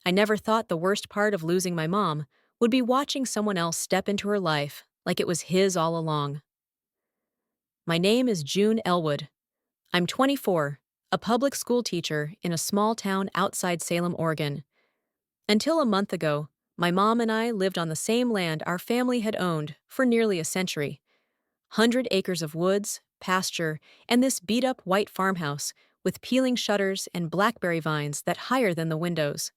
I never thought the worst part of losing my mom would be watching someone else step into her life like it was his all along. My name is June Elwood. I'm 24, a public school teacher in a small town outside Salem, Oregon. Until a month ago, my mom and I lived on the same land our family had owned for nearly a century. 100 acres of woods, pasture, and this beat-up white farmhouse with peeling shutters and blackberry vines that higher than the windows.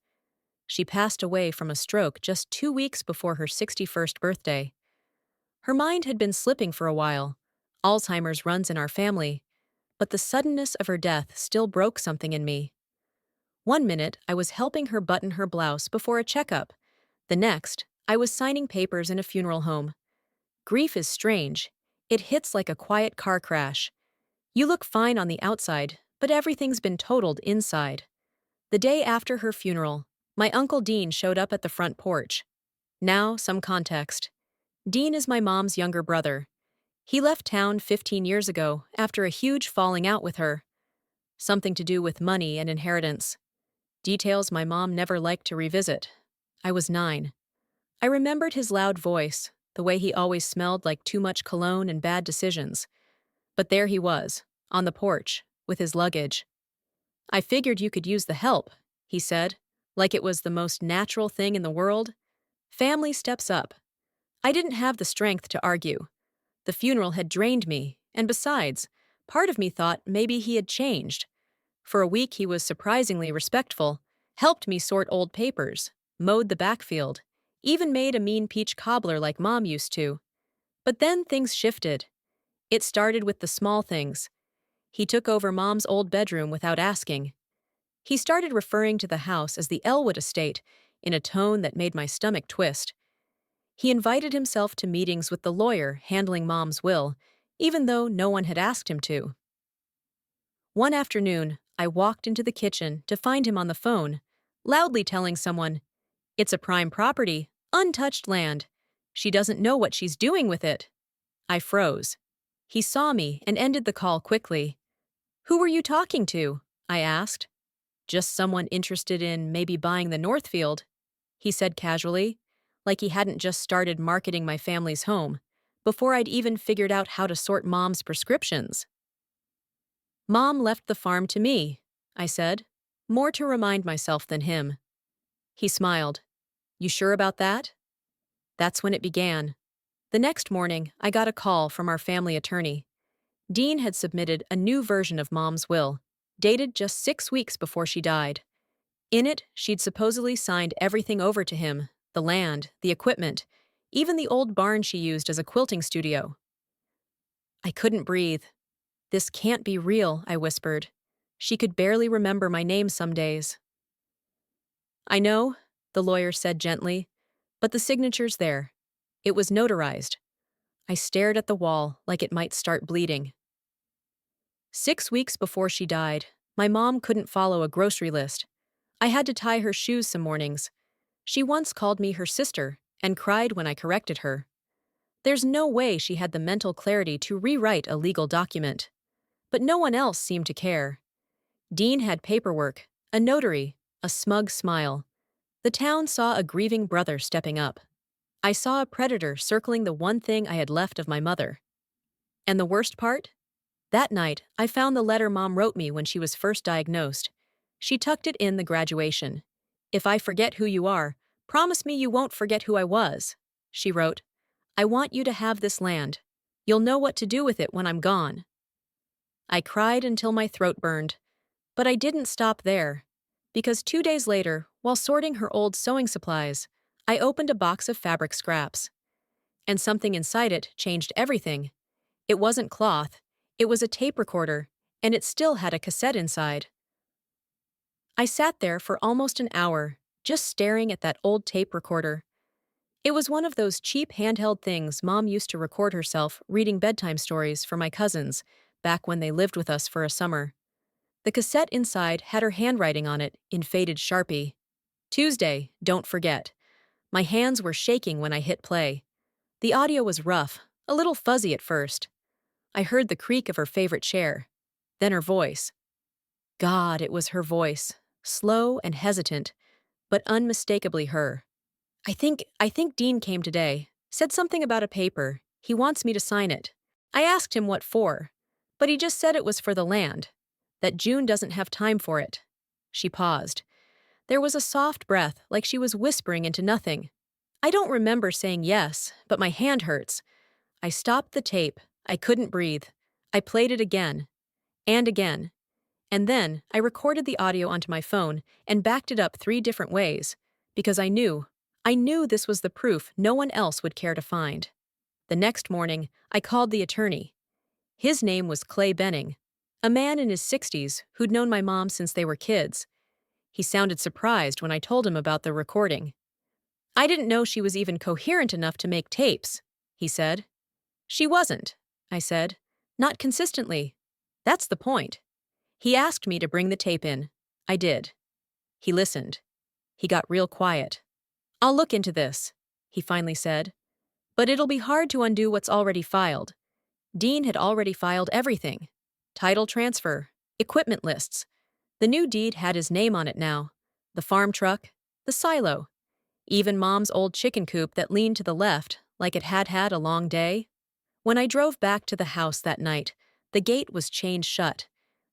She passed away from a stroke just 2 weeks before her 61st birthday. Her mind had been slipping for a while. Alzheimer's runs in our family, but the suddenness of her death still broke something in me. One minute, I was helping her button her blouse before a checkup. The next, I was signing papers in a funeral home. Grief is strange. It hits like a quiet car crash. You look fine on the outside, but everything's been totaled inside. The day after her funeral, my Uncle Dean showed up at the front porch. Now, some context. Dean is my mom's younger brother. He left town 15 years ago after a huge falling out with her. Something to do with money and inheritance. Details my mom never liked to revisit. I was 9. I remembered his loud voice, the way he always smelled like too much cologne and bad decisions. But there he was, on the porch, with his luggage. "I figured you could use the help," he said, like it was the most natural thing in the world. Family steps up. I didn't have the strength to argue. The funeral had drained me, and besides, part of me thought maybe he had changed. For a week he was surprisingly respectful, helped me sort old papers, mowed the backfield, even made a mean peach cobbler like Mom used to. But then things shifted. It started with the small things. He took over Mom's old bedroom without asking. He started referring to the house as the Elwood estate in a tone that made my stomach twist. He invited himself to meetings with the lawyer handling Mom's will, even though no one had asked him to. One afternoon, I walked into the kitchen to find him on the phone, loudly telling someone, "It's a prime property, untouched land. She doesn't know what she's doing with it." I froze. He saw me and ended the call quickly. "Who were you talking to?" I asked. "Just someone interested in maybe buying the Northfield," he said casually, like he hadn't just started marketing my family's home, before I'd even figured out how to sort Mom's prescriptions. "Mom left the farm to me," I said, more to remind myself than him. He smiled. "You sure about that?" That's when it began. The next morning, I got a call from our family attorney. Dean had submitted a new version of Mom's will, dated just 6 weeks before she died. In it, she'd supposedly signed everything over to him: the land, the equipment, even the old barn she used as a quilting studio. I couldn't breathe. "This can't be real," I whispered. She could barely remember my name some days. "I know," the lawyer said gently, "but the signature's there. It was notarized." I stared at the wall like it might start bleeding. 6 weeks before she died, my mom couldn't follow a grocery list. I had to tie her shoes some mornings. She once called me her sister and cried when I corrected her. There's no way she had the mental clarity to rewrite a legal document. But no one else seemed to care. Dean had paperwork, a notary, a smug smile. The town saw a grieving brother stepping up. I saw a predator circling the one thing I had left of my mother. And the worst part? That night, I found the letter Mom wrote me when she was first diagnosed. She tucked it in the graduation. "If I forget who you are, promise me you won't forget who I was," she wrote. "I want you to have this land. You'll know what to do with it when I'm gone." I cried until my throat burned. But I didn't stop there. Because 2 days later, while sorting her old sewing supplies, I opened a box of fabric scraps. And something inside it changed everything. It wasn't cloth. It was a tape recorder, and it still had a cassette inside. I sat there for almost an hour, just staring at that old tape recorder. It was one of those cheap handheld things Mom used to record herself reading bedtime stories for my cousins, back when they lived with us for a summer. The cassette inside had her handwriting on it in faded Sharpie. "Tuesday, don't forget." My hands were shaking when I hit play. The audio was rough, a little fuzzy at first. I heard the creak of her favorite chair. Then her voice. God, it was her voice, slow and hesitant, but unmistakably her. I think Dean came today, said something about a paper. He wants me to sign it. I asked him what for, but he just said it was for the land, that June doesn't have time for it. She paused. There was a soft breath, like she was whispering into nothing. I don't remember saying yes, but my hand hurts. I stopped the tape. I couldn't breathe. I played it again, and again. And then I recorded the audio onto my phone and backed it up 3 different ways, because I knew this was the proof no one else would care to find. The next morning, I called the attorney. His name was Clay Benning, a man in his 60s who'd known my mom since they were kids. He sounded surprised when I told him about the recording. I didn't know she was even coherent enough to make tapes, he said. She wasn't, I said. Not consistently. That's the point. He asked me to bring the tape in. I did. He listened. He got real quiet. I'll look into this, he finally said. But it'll be hard to undo what's already filed. Dean had already filed everything. Title transfer, equipment lists. The new deed had his name on it now. The farm truck, the silo, even Mom's old chicken coop that leaned to the left like it had had a long day. When I drove back to the house that night, the gate was chained shut.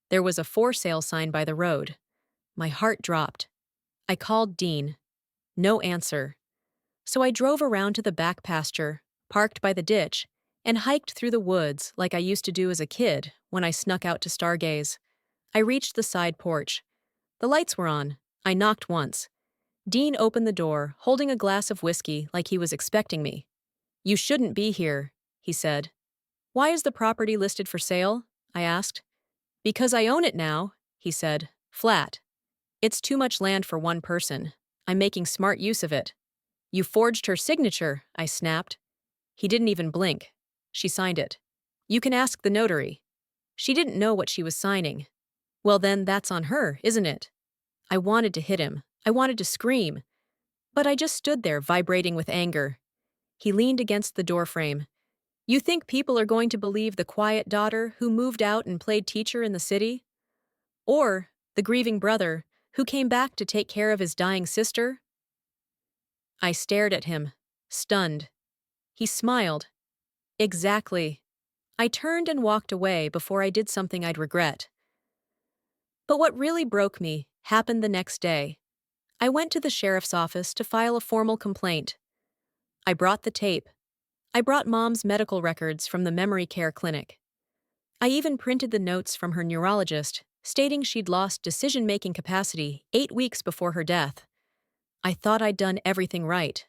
There was a for sale sign by the road. My heart dropped. I called Dean. No answer. So I drove around to the back pasture, parked by the ditch, and hiked through the woods like I used to do as a kid when I snuck out to stargaze. I reached the side porch. The lights were on. I knocked once. Dean opened the door, holding a glass of whiskey like he was expecting me. You shouldn't be here, he said. Why is the property listed for sale? I asked. Because I own it now, he said, flat. It's too much land for one person. I'm making smart use of it. You forged her signature, I snapped. He didn't even blink. She signed it. You can ask the notary. She didn't know what she was signing. Well then, that's on her, isn't it? I wanted to hit him. I wanted to scream. But I just stood there, vibrating with anger. He leaned against the doorframe. You think people are going to believe the quiet daughter who moved out and played teacher in the city? Or the grieving brother who came back to take care of his dying sister? I stared at him, stunned. He smiled. Exactly. I turned and walked away before I did something I'd regret. But what really broke me happened the next day. I went to the sheriff's office to file a formal complaint. I brought the tape. I brought Mom's medical records from the memory care clinic. I even printed the notes from her neurologist, stating she'd lost decision-making capacity 8 weeks before her death. I thought I'd done everything right.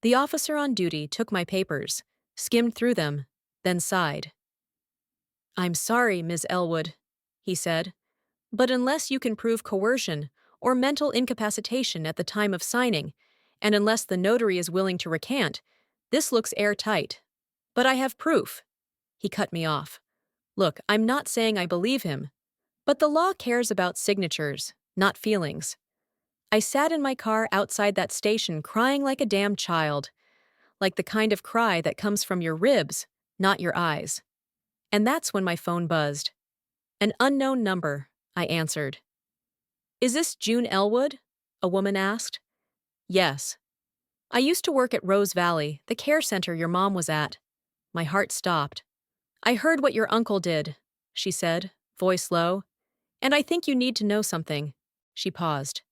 The officer on duty took my papers, skimmed through them, then sighed. I'm sorry, Ms. Elwood, he said, but unless you can prove coercion or mental incapacitation at the time of signing, and unless the notary is willing to recant, this looks airtight. But I have proof. He cut me off. Look, I'm not saying I believe him, but the law cares about signatures, not feelings. I sat in my car outside that station crying like a damn child, like the kind of cry that comes from your ribs, not your eyes. And that's when my phone buzzed. An unknown number, I answered. Is this June Elwood? A woman asked. Yes. I used to work at Rose Valley, the care center your mom was at. My heart stopped. I heard what your uncle did, she said, voice low. And I think you need to know something. She paused.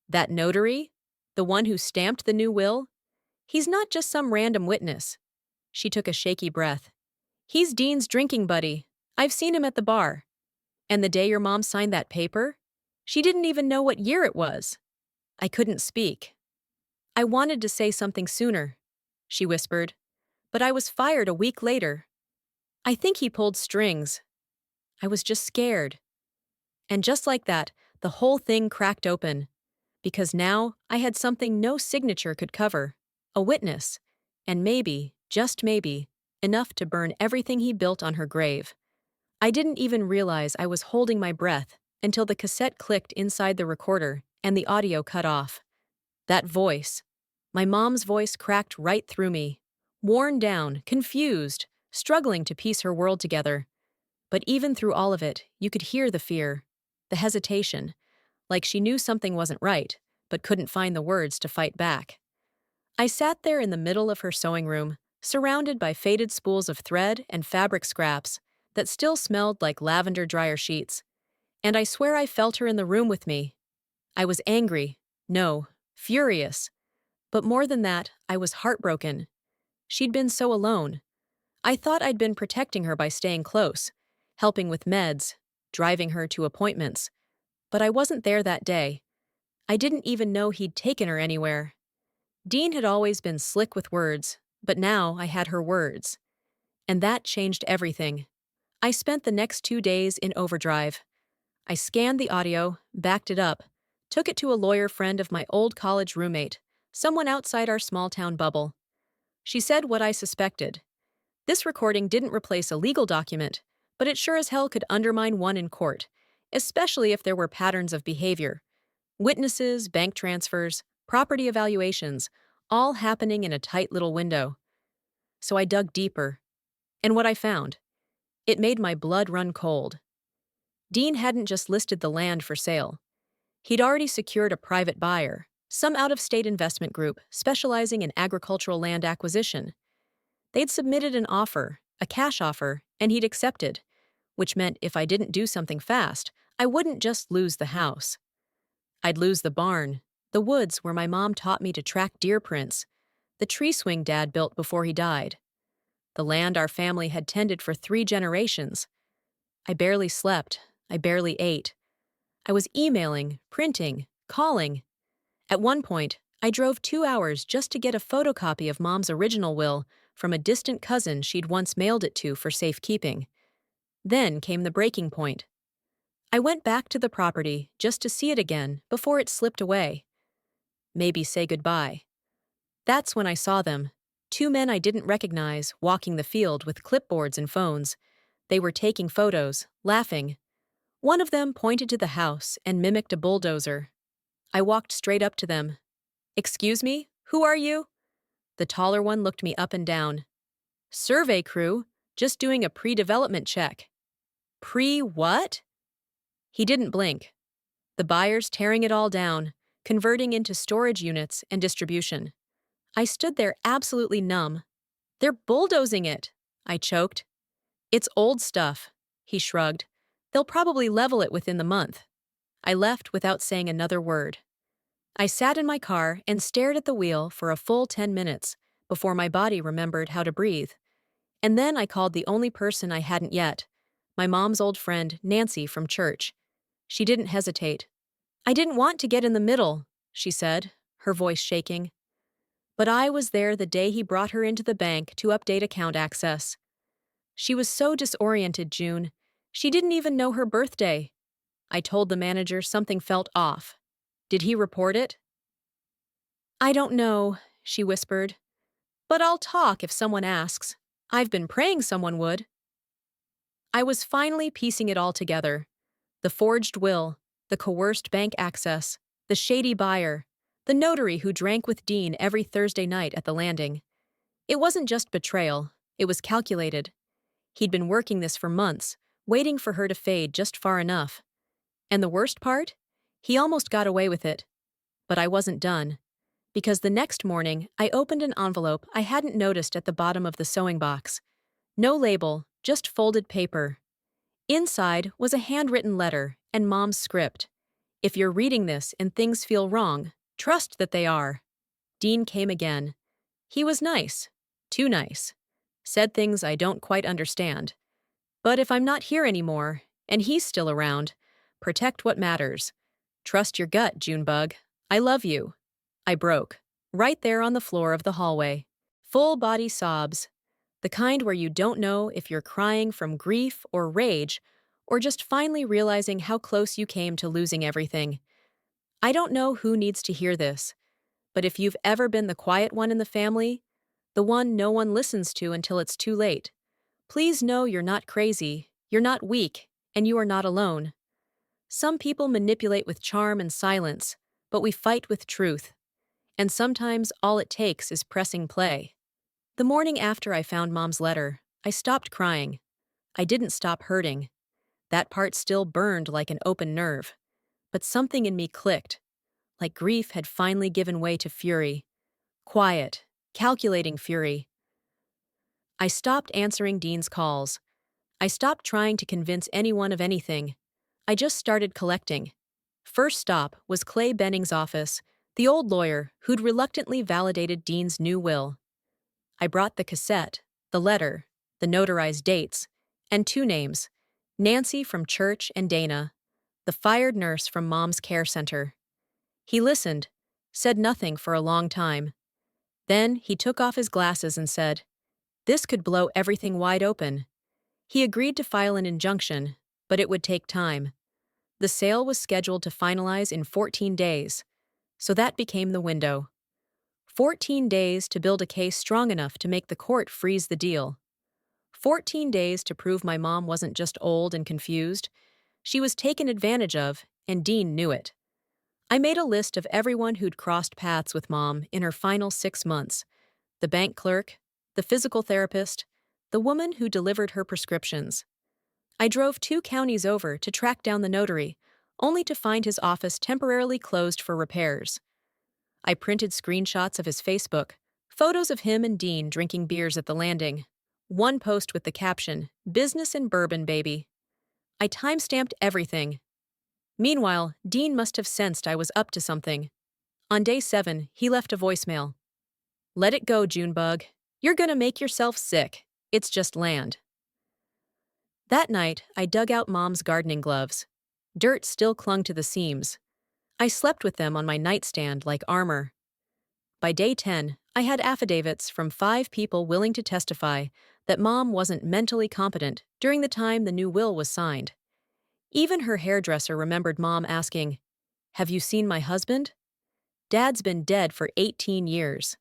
That notary? The one who stamped the new will? He's not just some random witness. She took a shaky breath. He's Dean's drinking buddy. I've seen him at the bar. And the day your mom signed that paper? She didn't even know what year it was. I couldn't speak. I wanted to say something sooner, she whispered, but I was fired a week later. I think he pulled strings. I was just scared. And just like that, the whole thing cracked open. Because now I had something no signature could cover, a witness, and maybe, just maybe, enough to burn everything he built on her grave. I didn't even realize I was holding my breath until the cassette clicked inside the recorder and the audio cut off. That voice, my mom's voice, cracked right through me, worn down, confused, struggling to piece her world together. But even through all of it, you could hear the fear, the hesitation, like she knew something wasn't right, but couldn't find the words to fight back. I sat there in the middle of her sewing room, surrounded by faded spools of thread and fabric scraps that still smelled like lavender dryer sheets, and I swear I felt her in the room with me. I was angry, no, furious, but more than that, I was heartbroken. She'd been so alone. I thought I'd been protecting her by staying close, helping with meds, driving her to appointments, but I wasn't there that day. I didn't even know he'd taken her anywhere. Dean had always been slick with words, but now I had her words. And that changed everything. I spent the next 2 days in overdrive. I scanned the audio, backed it up, took it to a lawyer friend of my old college roommate, someone outside our small-town bubble. She said what I suspected. This recording didn't replace a legal document, but it sure as hell could undermine one in court, especially if there were patterns of behavior. Witnesses, bank transfers, property evaluations, all happening in a tight little window. So I dug deeper. And what I found? It made my blood run cold. Dean hadn't just listed the land for sale. He'd already secured a private buyer, some out-of-state investment group specializing in agricultural land acquisition. They'd submitted an offer, a cash offer, and he'd accepted, which meant if I didn't do something fast, I wouldn't just lose the house. I'd lose the barn, the woods where my mom taught me to track deer prints, the tree swing Dad built before he died, the land our family had tended for 3 generations. I barely slept. I barely ate. I was emailing, printing, calling. At one point, I drove 2 hours just to get a photocopy of Mom's original will from a distant cousin she'd once mailed it to for safekeeping. Then came the breaking point. I went back to the property just to see it again before it slipped away. Maybe say goodbye. That's when I saw them. 2 men I didn't recognize walking the field with clipboards and phones. They were taking photos, laughing. One of them pointed to the house and mimicked a bulldozer. I walked straight up to them. "Excuse me, who are you?" The taller one looked me up and down. "Survey crew, just doing a pre-development check." "Pre-what?" He didn't blink. The buyer's tearing it all down, converting into storage units and distribution. I stood there absolutely numb. "They're bulldozing it," I choked. "It's old stuff," he shrugged. "They'll probably level it within the month." I left without saying another word. I sat in my car and stared at the wheel for a full 10 minutes before my body remembered how to breathe. And then I called the only person I hadn't yet, my mom's old friend, Nancy, from church. She didn't hesitate. "I didn't want to get in the middle," she said, her voice shaking. But I was there the day he brought her into the bank to update account access. She was so disoriented, June. She didn't even know her birthday. I told the manager something felt off. Did he report it? "I don't know," she whispered. "But I'll talk if someone asks. I've been praying someone would." I was finally piecing it all together. The forged will, the coerced bank access, the shady buyer, the notary who drank with Dean every Thursday night at the landing. It wasn't just betrayal, it was calculated. He'd been working this for months, waiting for her to fade just far enough. And the worst part? He almost got away with it. But I wasn't done. Because the next morning, I opened an envelope I hadn't noticed at the bottom of the sewing box. No label, just folded paper. Inside was a handwritten letter and Mom's script. "If you're reading this and things feel wrong, trust that they are." Dean came again. He was nice. Too nice. Said things I don't quite understand. But if I'm not here anymore, and he's still around, protect what matters. Trust your gut, Junebug. I love you. I broke. Right there on the floor of the hallway. Full body sobs. The kind where you don't know if you're crying from grief or rage, or just finally realizing how close you came to losing everything. I don't know who needs to hear this, but if you've ever been the quiet one in the family, the one no one listens to until it's too late, please know you're not crazy, you're not weak, and you are not alone. Some people manipulate with charm and silence, but we fight with truth. And sometimes all it takes is pressing play. The morning after I found Mom's letter, I stopped crying. I didn't stop hurting. That part still burned like an open nerve. But something in me clicked. like grief had finally given way to fury. Quiet, calculating fury. I stopped answering Dean's calls. I stopped trying to convince anyone of anything. I just started collecting. First stop was Clay Benning's office, the old lawyer who'd reluctantly validated Dean's new will. I brought the cassette, the letter, the notarized dates, and two names, Nancy from church and Dana, the fired nurse from Mom's care center. He listened, said nothing for a long time. Then he took off his glasses and said, "This could blow everything wide open." He agreed to file an injunction, but it would take time. The sale was scheduled to finalize in 14 days, so that became the window. 14 days to build a case strong enough to make the court freeze the deal. 14 days to prove my mom wasn't just old and confused. She was taken advantage of, and Dean knew it. I made a list of everyone who'd crossed paths with Mom in her final 6 months. The bank clerk, the physical therapist, the woman who delivered her prescriptions. I drove 2 counties over to track down the notary, only to find his office temporarily closed for repairs. I printed screenshots of his Facebook, photos of him and Dean drinking beers at the landing. One post with the caption, "Business and bourbon, baby." I time-stamped everything. Meanwhile, Dean must have sensed I was up to something. On day 7, he left a voicemail. "Let it go, Junebug. You're gonna make yourself sick. It's just land." That night, I dug out Mom's gardening gloves. Dirt still clung to the seams. I slept with them on my nightstand like armor. By day 10, I had affidavits from 5 people willing to testify that Mom wasn't mentally competent during the time the new will was signed. Even her hairdresser remembered Mom asking, "Have you seen my husband?" Dad's been dead for 18 years.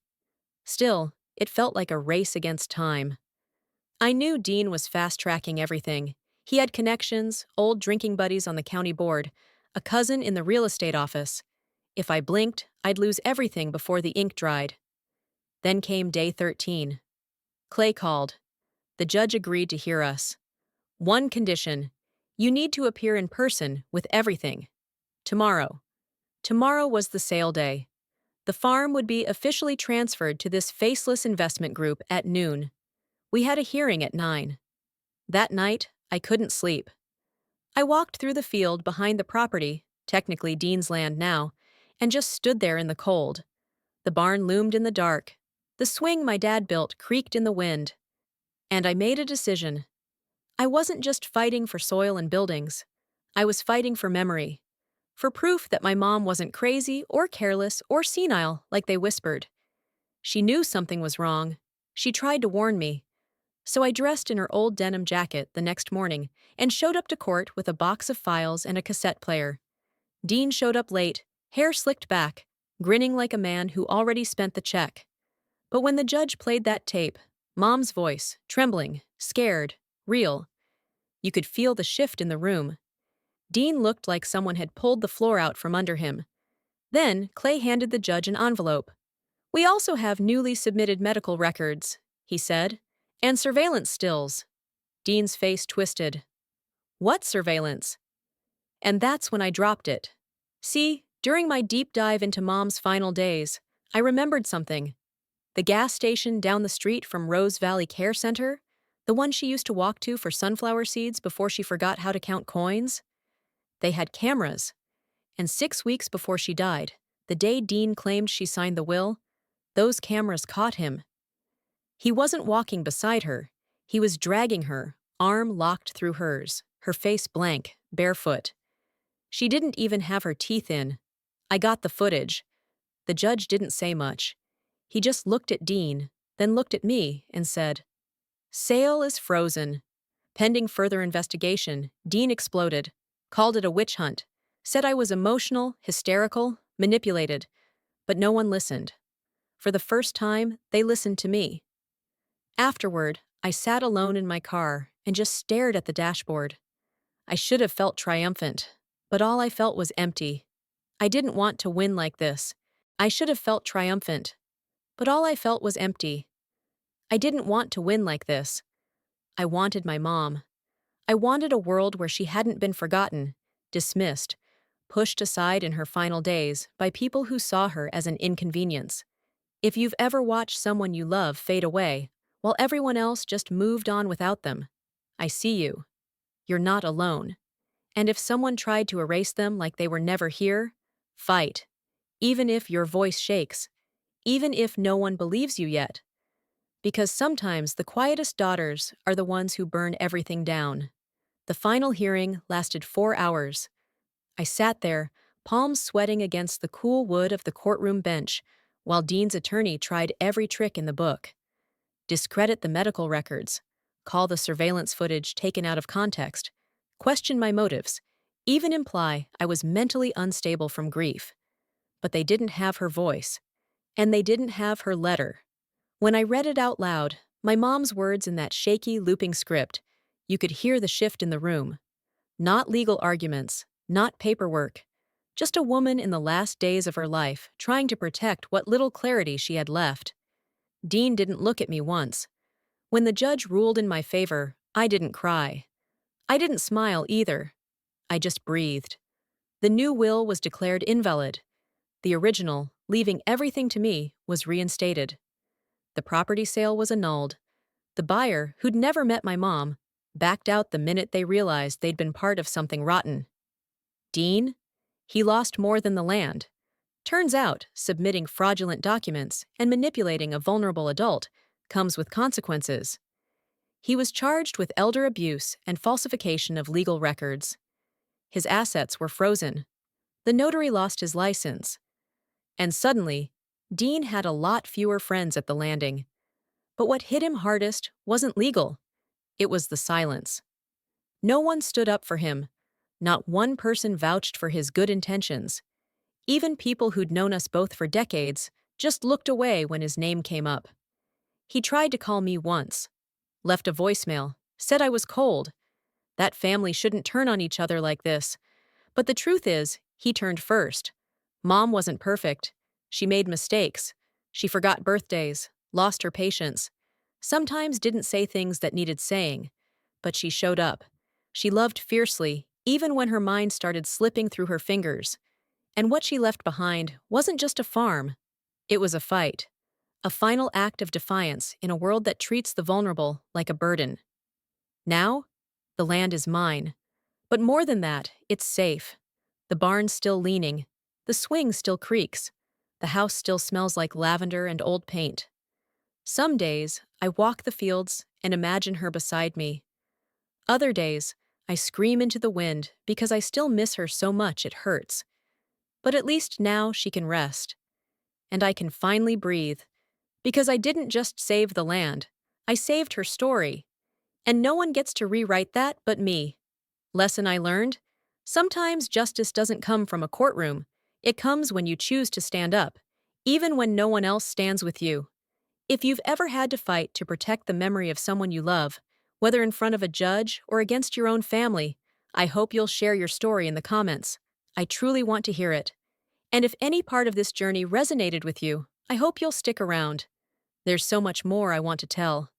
Still, it felt like a race against time. I knew Dean was fast-tracking everything. He had connections, old drinking buddies on the county board, a cousin in the real estate office. If I blinked, I'd lose everything before the ink dried. Then came day 13. Clay called. The judge agreed to hear us. One condition: you need to appear in person with everything. Tomorrow. Tomorrow was the sale day. The farm would be officially transferred to this faceless investment group at noon. We had a hearing at 9. That night, I couldn't sleep. I walked through the field behind the property, technically Dean's land now, and just stood there in the cold. The barn loomed in the dark. The swing my dad built creaked in the wind. And I made a decision. I wasn't just fighting for soil and buildings. I was fighting for memory. For proof that my mom wasn't crazy or careless or senile like they whispered. She knew something was wrong. She tried to warn me. So I dressed in her old denim jacket the next morning and showed up to court with a box of files and a cassette player. Dean showed up late, hair slicked back, grinning like a man who already spent the check. But when the judge played that tape, Mom's voice, trembling, scared, real. You could feel the shift in the room. Dean looked like someone had pulled the floor out from under him. Then Clay handed the judge an envelope. "We also have newly submitted medical records," he said, "and surveillance stills." Dean's face twisted. "What surveillance?" And that's when I dropped it. See, during my deep dive into Mom's final days, I remembered something. The gas station down the street from Rose Valley Care Center, the one she used to walk to for sunflower seeds before she forgot how to count coins. They had cameras. And 6 weeks before she died, the day Dean claimed she signed the will, those cameras caught him. He wasn't walking beside her. He was dragging her, arm locked through hers, her face blank, barefoot. She didn't even have her teeth in. I got the footage. The judge didn't say much. He just looked at Dean, then looked at me and said, "Sale is frozen." Pending further investigation, Dean exploded, called it a witch hunt, said I was emotional, hysterical, manipulated, but no one listened. For the first time, they listened to me. Afterward, I sat alone in my car and just stared at the dashboard. I should have felt triumphant, but all I felt was empty. I didn't want to win like this. I should have felt triumphant, but all I felt was empty. I didn't want to win like this. I wanted my mom. I wanted a world where she hadn't been forgotten, dismissed, pushed aside in her final days by people who saw her as an inconvenience. If you've ever watched someone you love fade away, while everyone else just moved on without them, I see you. You're not alone. And if someone tried to erase them like they were never here, fight. Even if your voice shakes, even if no one believes you yet. Because sometimes the quietest daughters are the ones who burn everything down. The final hearing lasted 4 hours. I sat there, palms sweating against the cool wood of the courtroom bench, while Dean's attorney tried every trick in the book. Discredit the medical records, call the surveillance footage taken out of context, question my motives, even imply I was mentally unstable from grief. But they didn't have her voice, and they didn't have her letter. When I read it out loud, my mom's words in that shaky, looping script, you could hear the shift in the room. Not legal arguments, not paperwork, just a woman in the last days of her life trying to protect what little clarity she had left. Dean didn't look at me once. When the judge ruled in my favor, I didn't cry. I didn't smile either. I just breathed. The new will was declared invalid. The original, leaving everything to me, was reinstated. The property sale was annulled. The buyer, who'd never met my mom, backed out the minute they realized they'd been part of something rotten. Dean? He lost more than the land. Turns out, submitting fraudulent documents and manipulating a vulnerable adult comes with consequences. He was charged with elder abuse and falsification of legal records. His assets were frozen. The notary lost his license. And suddenly, Dean had a lot fewer friends at the landing. But what hit him hardest wasn't legal. It was the silence. No one stood up for him. Not one person vouched for his good intentions. Even people who'd known us both for decades just looked away when his name came up. He tried to call me once, left a voicemail, said I was cold. That family shouldn't turn on each other like this. But the truth is, he turned first. Mom wasn't perfect. She made mistakes. She forgot birthdays, lost her patience. Sometimes didn't say things that needed saying. But she showed up. She loved fiercely, even when her mind started slipping through her fingers. And what she left behind wasn't just a farm. It was a fight. A final act of defiance in a world that treats the vulnerable like a burden. Now, the land is mine. But more than that, it's safe. The barn's still leaning. The swing still creaks. The house still smells like lavender and old paint. Some days, I walk the fields and imagine her beside me. Other days, I scream into the wind because I still miss her so much it hurts. But at least now she can rest. And I can finally breathe. Because I didn't just save the land. I saved her story. And no one gets to rewrite that but me. Lesson I learned? Sometimes justice doesn't come from a courtroom. It comes when you choose to stand up, even when no one else stands with you. If you've ever had to fight to protect the memory of someone you love, whether in front of a judge or against your own family, I hope you'll share your story in the comments. I truly want to hear it. And if any part of this journey resonated with you, I hope you'll stick around. There's so much more I want to tell.